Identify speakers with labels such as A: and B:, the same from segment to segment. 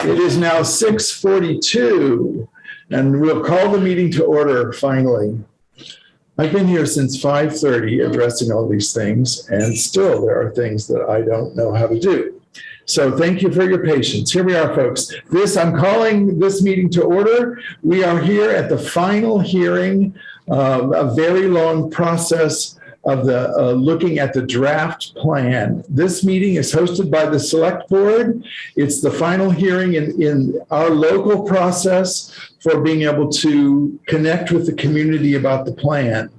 A: It is now 6:42, and we'll call the meeting to order finally. I've been here since 5:30 addressing all these things, and still there are things that I don't know how to do. So thank you for your patience. Here we are, folks. I'm calling this meeting to order. We are here at the final hearing of a very long process of the looking at the draft plan. This meeting is hosted by the Selectboard. It's the final hearing in our local process for being able to connect with the community about the plan.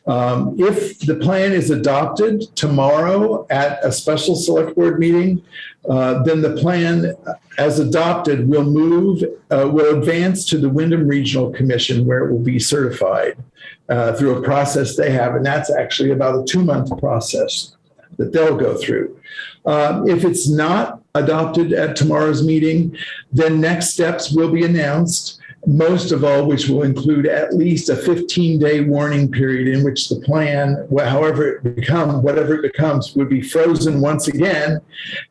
A: If the plan is adopted tomorrow at a special Selectboard meeting, then the plan as adopted will advance to the Wyndham Regional Commission, where it will be certified through a process they have. And that's actually about a 2-month process that they'll go through. If it's not adopted at tomorrow's meeting, then next steps will be announced. Most of all, which will include at least a 15-day warning period in which the plan, whatever it becomes, would be frozen once again,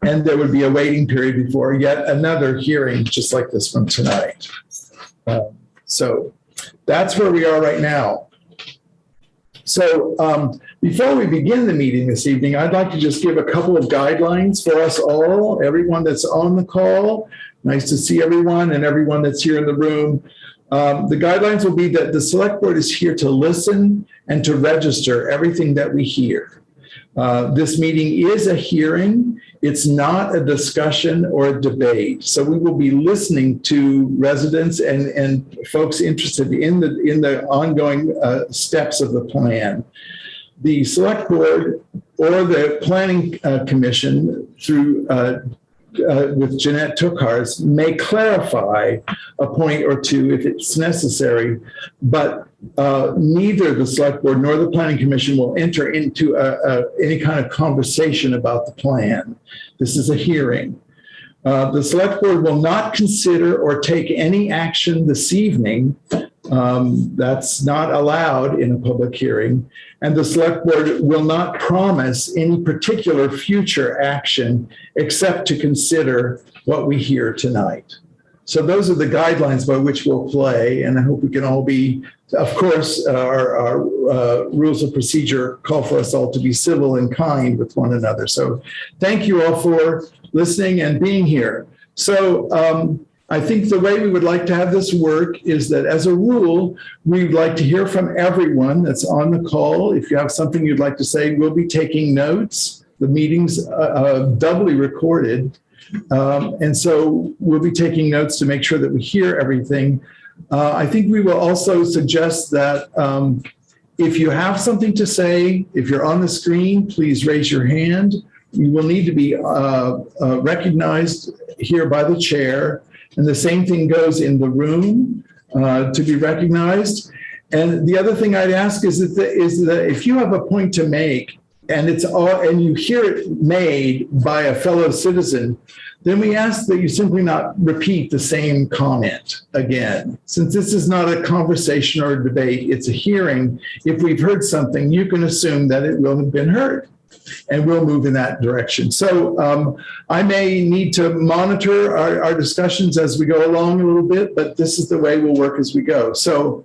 A: and there would be a waiting period before yet another hearing, just like this one tonight. So that's where we are right now. So before we begin the meeting this evening, I'd like to just give a couple of guidelines for us all, everyone that's on the call. Nice to see everyone and everyone that's here in the room. The guidelines will be that the Select Board is here to listen and to register everything that we hear. This meeting is a hearing. It's not a discussion or a debate. So we will be listening to residents and folks interested in the ongoing steps of the plan. The Select Board or the Planning Commission through with Jeanette Tookars may clarify a point or two if it's necessary, but neither the Select Board nor the Planning Commission will enter into any kind of conversation about the plan. This is a hearing. The Select Board will not consider or take any action this evening. That's not allowed in a public hearing. And the Select Board will not promise any particular future action except to consider what we hear tonight. So those are the guidelines by which we'll play, and I hope we can all be, of course, our rules of procedure call for us all to be civil and kind with one another. So thank you all for listening and being here. So I think the way we would like to have this work is that, as a rule, we'd like to hear from everyone that's on the call. If you have something you'd like to say, we'll be taking notes. The meeting's doubly recorded. And so we'll be taking notes to make sure that we hear everything. I think we will also suggest that if you have something to say, if you're on the screen, please raise your hand. You will need to be recognized here by the chair. And the same thing goes in the room to be recognized. And the other thing I'd ask is that if you have a point to make and you hear it made by a fellow citizen, then we ask that you simply not repeat the same comment again. Since this is not a conversation or a debate, it's a hearing. If we've heard something, you can assume that it will have been heard, and we'll move in that direction. So I may need to monitor our discussions as we go along a little bit, but this is the way we'll work as we go. So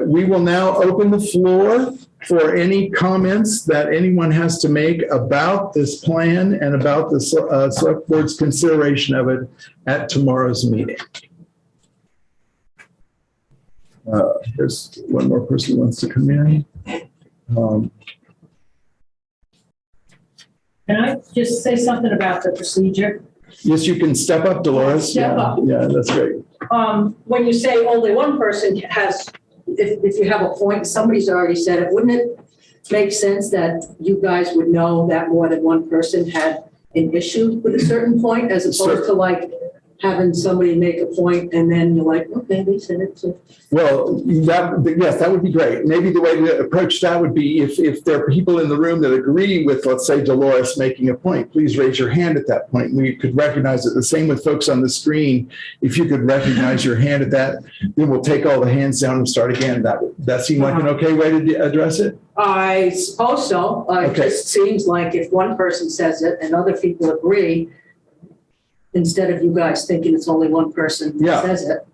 A: we will now open the floor for any comments that anyone has to make about this plan and about the Select Board's consideration of it at tomorrow's meeting. There's one more person who wants to come in.
B: Can I just say something about the procedure?
A: Yes, you can step up, Dolores.
B: Step up.
A: Yeah, that's great.
B: When you say only one person has, if you have a point, somebody's already said it, wouldn't it make sense that you guys would know that more than one person had an issue with a certain point, as opposed to like having somebody make a point and then you're like, okay, they said it. So.
A: Well, yes, that would be great. Maybe the way to approach that would be if there are people in the room that agree with, let's say, Dolores making a point, please raise your hand at that point. We could recognize it. The same with folks on the screen. If you could recognize your hand at that, then we'll take all the hands down and start again. That seem like an okay way to address it?
B: I suppose so.
A: Okay.
B: It just seems like if one person says it and other people agree, instead of you guys thinking it's only one person
A: Yeah.
B: that says it.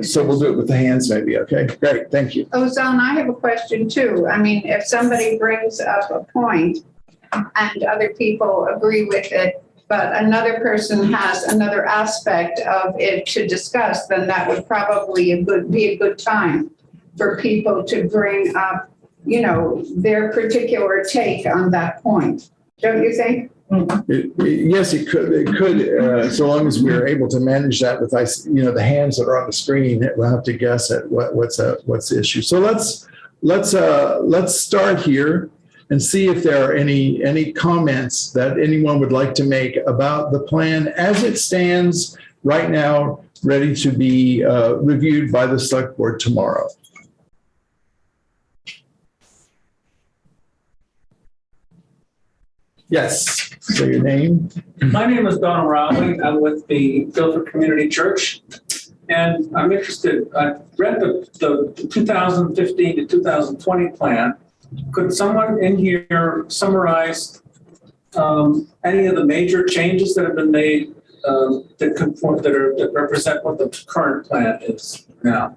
A: So we'll do it with the hands maybe, okay? Great, thank you.
C: Ozone, I have a question too. I mean, if somebody brings up a point and other people agree with it, but another person has another aspect of it to discuss, then that would probably be a good time for people to bring up, their particular take on that point. Don't you think?
A: Yes, it could, so long as we're able to manage that with, the hands that are on the screen, we'll have to guess at what's the issue. So let's start here and see if there are any comments that anyone would like to make about the plan as it stands right now, ready to be reviewed by the select board tomorrow. Yes, say your name.
D: My name is Donald Rowley. I'm with the Guilford Community Church, and I'm interested. I read the 2015 to 2020 plan. Could someone in here summarize any of the major changes that have been made that represent what the current plan is now?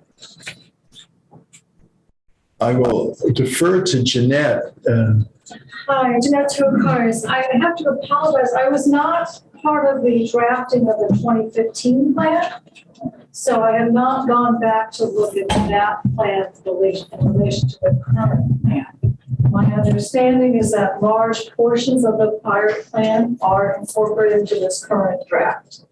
A: I will defer to Jeanette.
E: Hi, Jeanette Tokars. I have to apologize. I was not part of the drafting of the 2015 plan, so I have not gone back to look at that plan in relation to the current plan. My understanding is that large portions of the prior plan are incorporated into this current draft.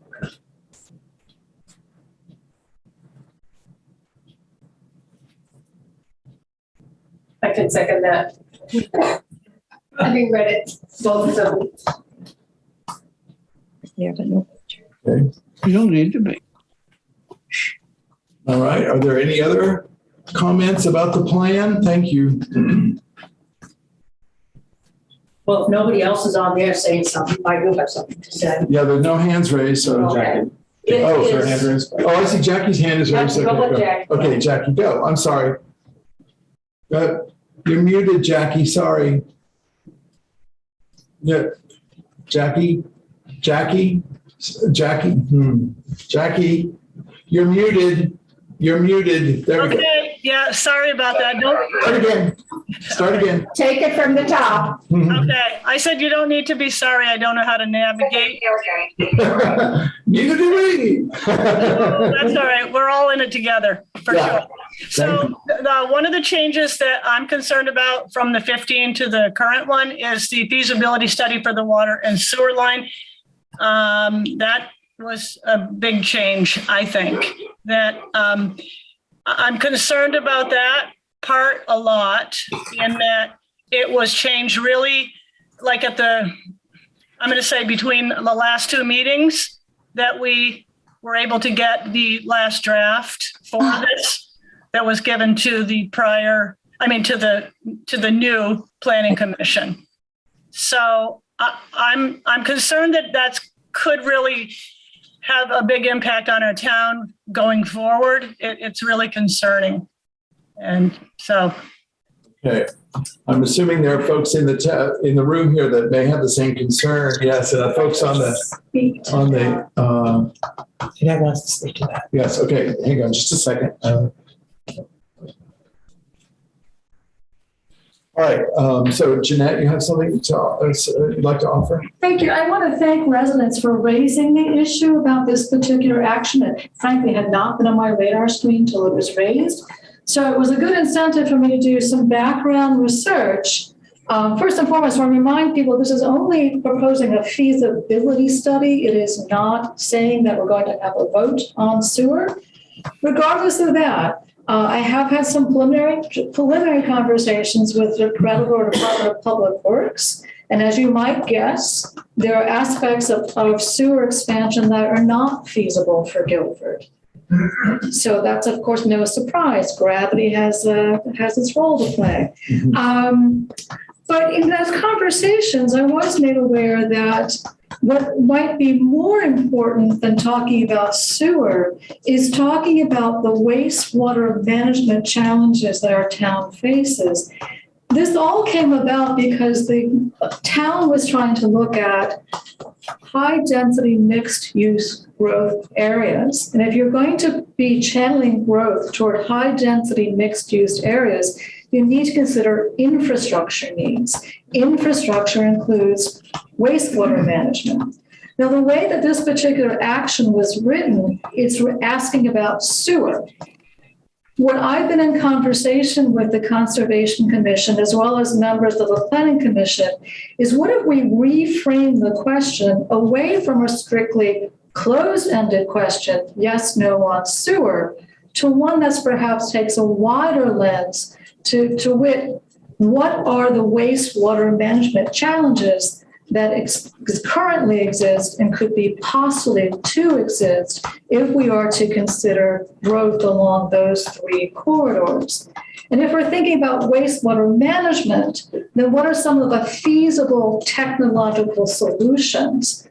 E: I can second that. Having read it, both of them.
F: Yeah, but no.
A: Okay.
G: You don't need to be.
A: All right, are there any other comments about the plan? Thank you.
B: Well, if nobody else is on there saying something, I do have something to say.
A: Yeah, there's no hands raised, so.
B: Okay.
A: Oh,
B: It
A: is there a
B: is-
A: hand raised? Oh, I see Jackie's hand is raised.
B: Go with Jackie.
A: Okay, Jackie, go. I'm sorry. You're muted, Jackie, sorry. Yeah, Jackie, Jackie, you're muted. You're muted. There we go.
H: Okay, yeah, sorry about that.
A: Start again.
C: Take it from the top.
H: Okay, I said you don't need to be sorry. I don't know how to navigate.
A: Neither do we.
H: That's all right. We're all in it together, for
A: Yeah.
H: sure. So one of the changes that I'm concerned about from the 15 to the current one is the feasibility study for the water and sewer line. That was a big change, I think. That I'm concerned about that part a lot, in that it was changed really like I'm going to say between the last two meetings that we were able to get the last draft for this that was given to the to the new planning commission. So I'm concerned that could really have a big impact on our town going forward. It's really concerning. And so.
A: Okay, I'm assuming there are folks in the room here that may have the same concern. Yes, folks on the
F: Jeanette wants to speak to that.
A: Yes, okay, hang on just a second. All right, so Jeanette, you have something you'd like to offer?
E: Thank you. I want to thank residents for raising the issue about this particular action. It frankly had not been on my radar screen until it was raised. So it was a good incentive for me to do some background research. First and foremost, I want to remind people this is only proposing a feasibility study. It is not saying that we're going to have a vote on sewer. Regardless of that, I have had some preliminary conversations with the Brattleboro Department of Public Works. And as you might guess, there are aspects of sewer expansion that are not feasible for Guilford. So that's, of course, no surprise. Gravity has its role to play. But in those conversations, I was made aware that what might be more important than talking about sewer is talking about the wastewater management challenges that our town faces. This all came about because the town was trying to look at high-density mixed-use growth areas. And if you're going to be channeling growth toward high-density mixed-use areas, you need to consider infrastructure needs. Infrastructure includes wastewater management. Now, the way that this particular action was written, it's asking about sewer. What I've been in conversation with the Conservation Commission, as well as members of the Planning Commission, is what if we reframe the question away from a strictly closed-ended question, yes, no on sewer, to one that's perhaps takes a wider lens to wit, what are the wastewater management challenges that currently exist and could be possibly to exist if we are to consider growth along those three corridors. And if we're thinking about wastewater management, then what are some of the feasible technological solutions?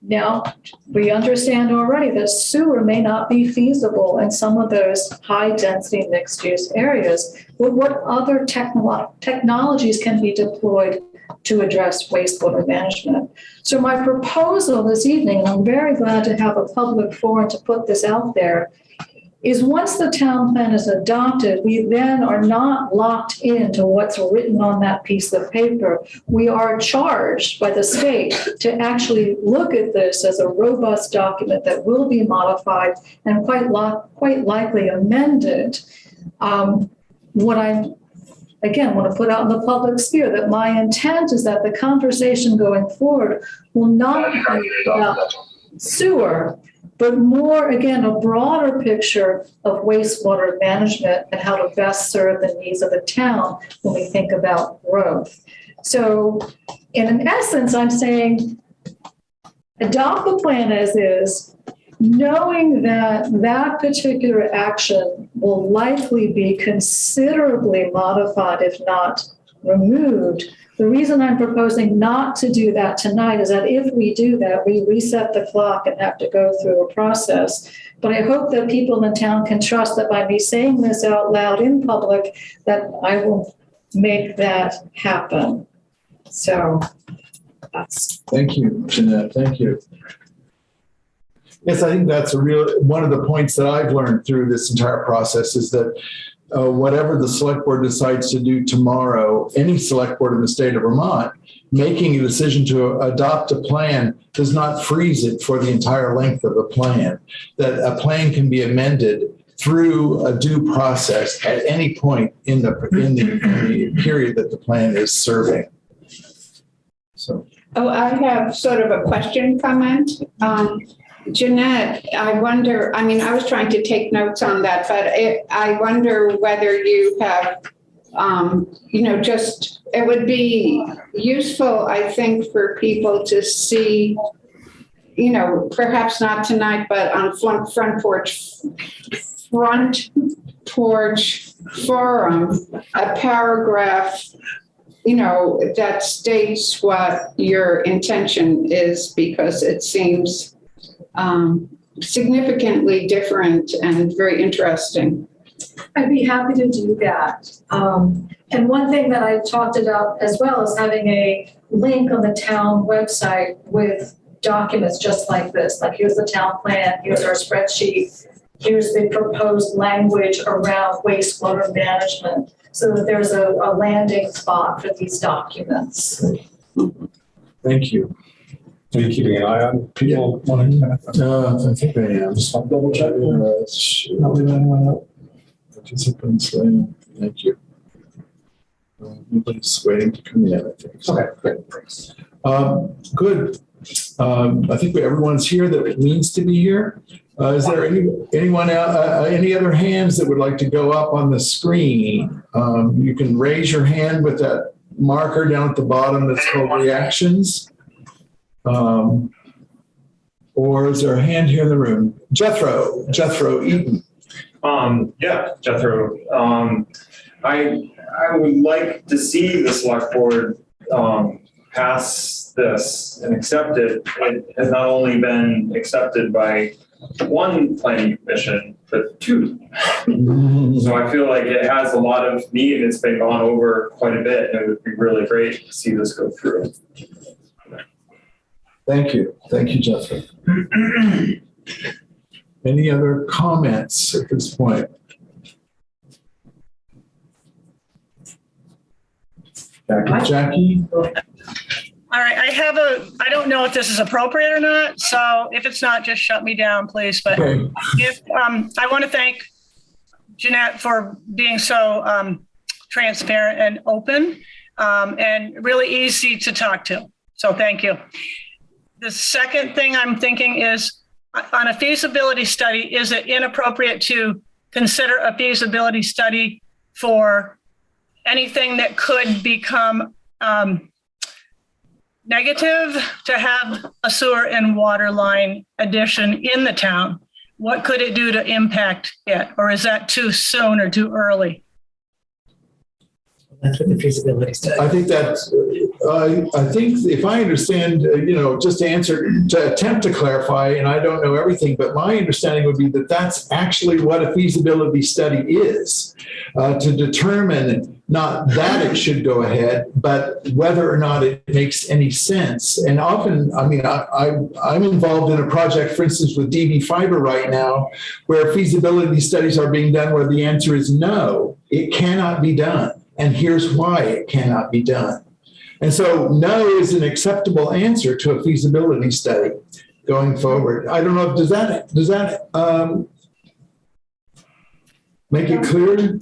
E: Now, we understand already that sewer may not be feasible in some of those high-density mixed-use areas, but what other technologies can be deployed to address wastewater management? So my proposal this evening, and I'm very glad to have a public forum to put this out there, is once the town plan is adopted, we then are not locked into what's written on that piece of paper. We are charged by the state to actually look at this as a robust document that will be modified and quite likely amended. What I, again, want to put out in the public sphere that my intent is that the conversation going forward will not be about sewer, but more, again, a broader picture of wastewater management and how to best serve the needs of the town when we think about growth. So in essence, I'm saying adopt the plan as is, knowing that that particular action will likely be considerably modified, if not removed. The reason I'm proposing not to do that tonight is that if we do that, we reset the clock and have to go through a process. But I hope that people in town can trust that by me saying this out loud in public, that I will make that happen. So that's.
A: Thank you, Jeanette. Thank you. Yes, I think that's one of the points that I've learned through this entire process is that whatever the select board decides to do tomorrow, any select board in the state of Vermont, making a decision to adopt a plan does not freeze it for the entire length of a plan. That a plan can be amended through a due process at any point in the period that the plan is serving. So.
C: Oh, I have sort of a question comment. Jeanette, I wonder, I mean, I was trying to take notes on that, but I wonder whether you have, just, it would be useful, I think, for people to see, perhaps not tonight, but on front porch forum, a paragraph, that states what your intention is, because it seems significantly different and very interesting.
E: I'd be happy to do that. And one thing that I talked about as well is having a link on the town website with documents just like this. Like, here's the town plan, here's our spreadsheet, here's the proposed language around wastewater management, so that there's a landing spot for these documents.
A: Thank you.
F: Are you keeping an eye on people wanting to?
A: I think I am.
F: Just want to double check.
A: Not leave anyone out. Participants, thank you. Nobody's waiting to come in, I think.
F: Okay, great.
A: Good. I think everyone's here that needs to be here. Is there anyone any other hands that would like to go up on the screen? You can raise your hand with that marker down at the bottom that's called reactions. Or is there a hand here in the room? Jethro Eaton.
G: Yeah, Jethro. I would like to see the select board pass this and accept it. It has not only been accepted by one planning commission, but two. So I feel like it has a lot of meat and it's been gone over quite a bit, and it would be really great to see this go through.
A: Thank you. Thank you, Jeffrey. Any other comments at this point? Jackie?
H: All right, I don't know if this is appropriate or not, so if it's not, just shut me down, please. But
A: Okay.
H: if, I want to thank Jeanette for being so transparent and open and really easy to talk to. So thank you. The second thing I'm thinking is on a feasibility study, is it inappropriate to consider a feasibility study for anything that could become negative to have a sewer and water line addition in the town? What could it do to impact it? Or is that too soon or too early?
I: That's what the feasibility study.
A: I think that's, I think if I understand, just to attempt to clarify, and I don't know everything, but my understanding would be that that's actually what a feasibility study is, to determine not that it should go ahead, but whether or not it makes any sense. And often, I'm involved in a project, for instance, with DB Fiber right now, where feasibility studies are being done where the answer is no, it cannot be done. And here's why it cannot be done. And so no is an acceptable answer to a feasibility study going forward. I don't know, does that make it clear?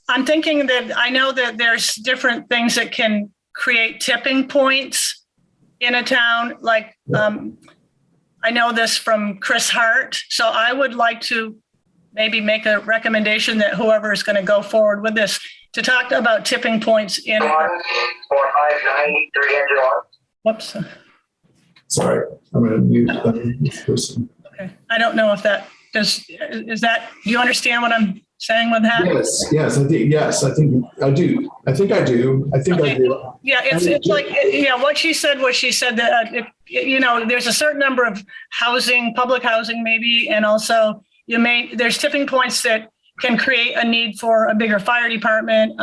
H: I'm thinking that I know that there's different things that can create tipping points in a town. Like I know this from Chris Hart. So I would like to maybe make a recommendation that whoever is going to go forward with this to talk about tipping points in.
J: 4593.
H: Whoops.
A: Sorry, I'm going to mute this person.
H: Okay. I don't know if that do you understand what I'm saying with that?
A: Yes, I think I do. I think I do.
H: Yeah, it's like, what she said that, there's a certain number of public housing maybe, and also there's tipping points that can create a need for a bigger fire department,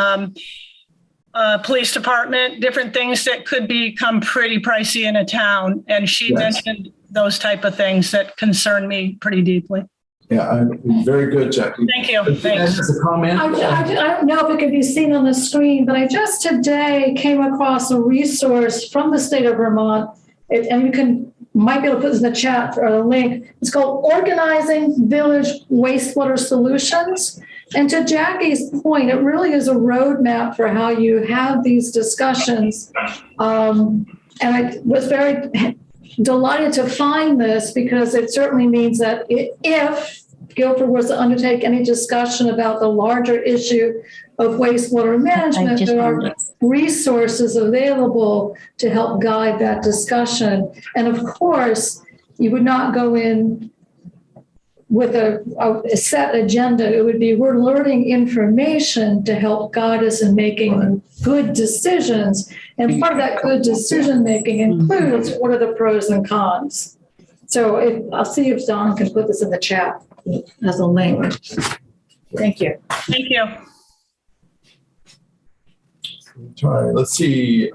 H: police department, different things that could become pretty pricey in a town. And she mentioned those type of things that concern me pretty deeply.
A: Yeah, very good, Jackie.
H: Thank you. Thanks.
A: As a comment.
E: I don't know if it can be seen on the screen, but I just today came across a resource from the state of Vermont, and you might be able to put this in the chat or a link. It's called Organizing Village Wastewater Solutions. And to Jackie's point, it really is a roadmap for how you have these discussions. And I was very delighted to find this because it certainly means that if Guilford was to undertake any discussion about the larger issue of wastewater management, there are resources available to help guide that discussion. And of course, you would not go in with a set agenda. It would be, we're learning information to help guide us in making good decisions. And part of that good decision making includes what are the pros and cons. So I'll see if Don can put this in the chat as a link. Thank you.
H: Thank you.
A: All right, let's see.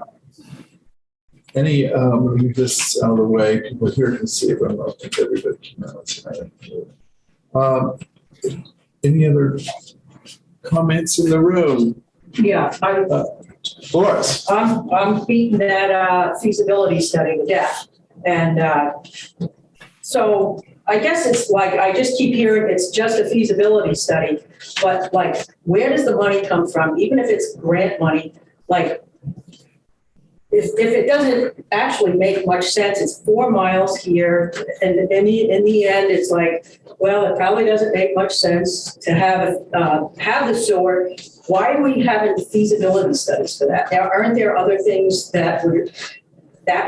A: Move this out of the way. People here can see it, but I don't think everybody can know. Any other comments in the room?
B: Yeah,
A: Boris.
B: I'm beating that feasibility study to death. And so I guess it's like, I just keep hearing it's just a feasibility study, but like, where does the money come from? Even if it's grant money, like, if it doesn't actually make much sense, it's 4 miles here, and in the end, it's like, well, it probably doesn't make much sense to have the sewer. Why are we having feasibility studies for that? Aren't there other things that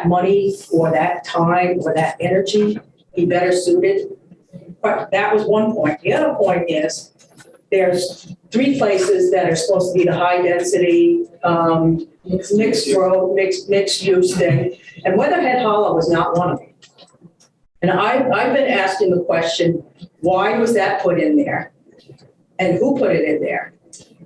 B: money or that time or that energy be better suited? But that was one point. The other point is there's 3 places that are supposed to be the high density mixed use thing, and Weatherhead Hollow is not one of them. And I've been asking the question, why was that put in there? And who put it in there?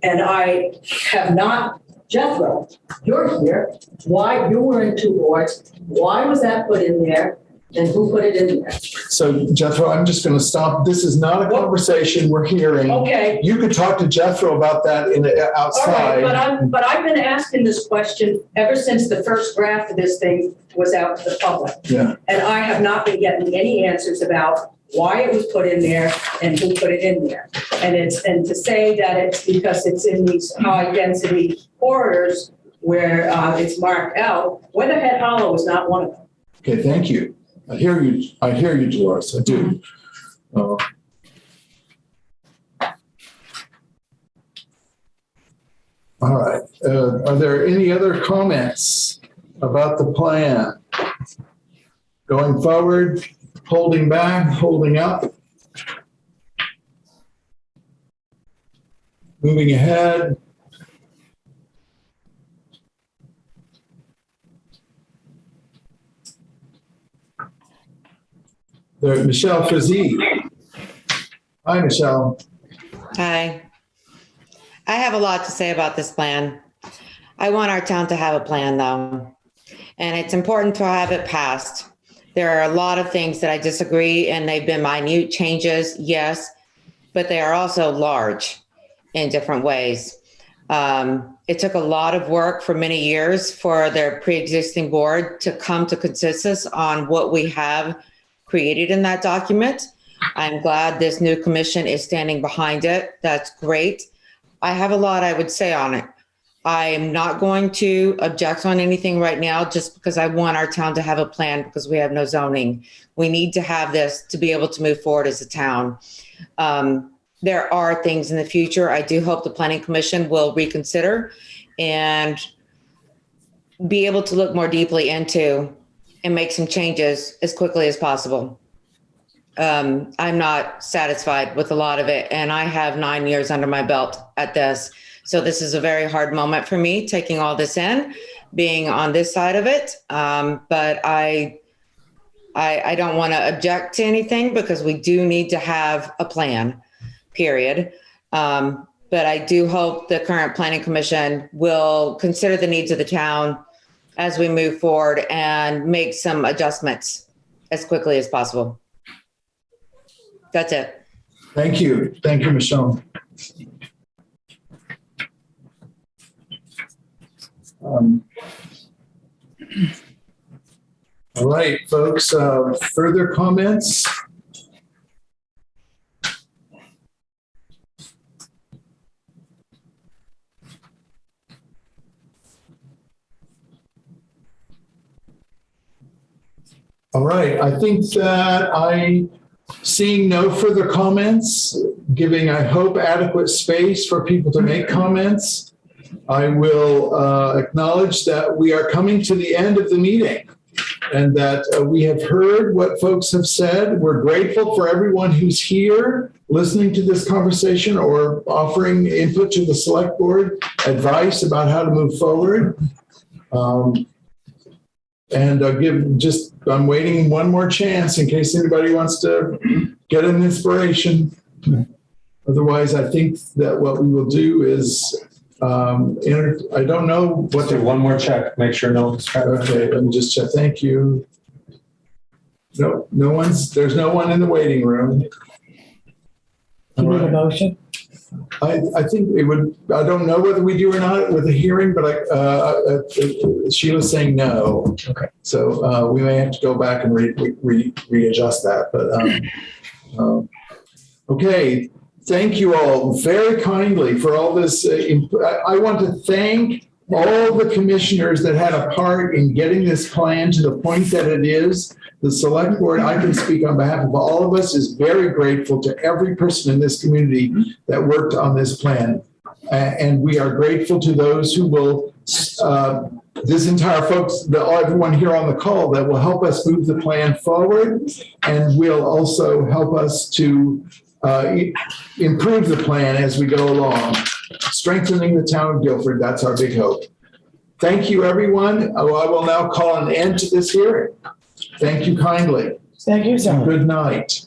B: And I have not, Jethro, you're here. Why, you were in 2 boards. Why was that put in there? And who put it in there?
A: So Jethro, I'm just going to stop. This is not a conversation we're hearing.
B: Okay.
A: You could talk to Jethro about that outside.
B: All right, but I've been asking this question ever since the first draft of this thing was out to the public.
A: Yeah.
B: And I have not been getting any answers about why it was put in there and who put it in there. And to say that it's because it's in these high density corridors where it's marked out, Weatherhead Hollow is not one of them.
A: Okay, thank you. I hear you, Dolores. I do. All right. Are there any other comments about the plan? Going forward, holding back, holding up? Moving ahead? There's Michelle Frizzy. Hi, Michelle.
I: Hi. I have a lot to say about this plan. I want our town to have a plan, though, and it's important to have it passed. There are a lot of things that I disagree, and they've been minute changes, yes, but they are also large in different ways. It took a lot of work for many years for their pre-existing board to come to consensus on what we have created in that document. I'm glad this new commission is standing behind it. That's great. I have a lot I would say on it. I am not going to object on anything right now just because I want our town to have a plan because we have no zoning. We need to have this to be able to move forward as a town. There are things in the future I do hope the Planning Commission will reconsider and be able to look more deeply into and make some changes as quickly as possible. I'm not satisfied with a lot of it, and I have 9 years under my belt at this. So this is a very hard moment for me, taking all this in, being on this side of it. But I don't want to object to anything because we do need to have a plan, period. But I do hope the current Planning Commission will consider the needs of the town as we move forward and make some adjustments as quickly as possible. That's it.
A: Thank you. Thank you, Michelle. All right, folks, further comments? All right, I think that seeing no further comments, giving, I hope, adequate space for people to make comments, I will acknowledge that we are coming to the end of the meeting and that we have heard what folks have said. We're grateful for everyone who's here listening to this conversation or offering input to the select board, advice about how to move forward. And I'm waiting one more chance in case anybody wants to get an inspiration. Otherwise, I think that what we will do is, I don't know what
F: Do one more check, make sure no one's trying.
A: Okay, let me just check. Thank you. No, there's no one in the waiting room.
J: You need a motion?
A: I think it would, I don't know whether we do or not with a hearing, but Sheila's saying no.
J: Okay.
A: So we may have to go back and readjust that, but okay. Thank you all very kindly for all this. I want to thank all the commissioners that had a part in getting this plan to the point that it is. The select board, I can speak on behalf of all of us, is very grateful to every person in this community that worked on this plan. And we are grateful to those who will, this entire folks, everyone here on the call that will help us move the plan forward and will also help us to improve the plan as we go along. Strengthening the town of Guilford, that's our big hope. Thank you, everyone. I will now call an end to this hearing. Thank you kindly.
J: Thank you, sir.
A: Good night.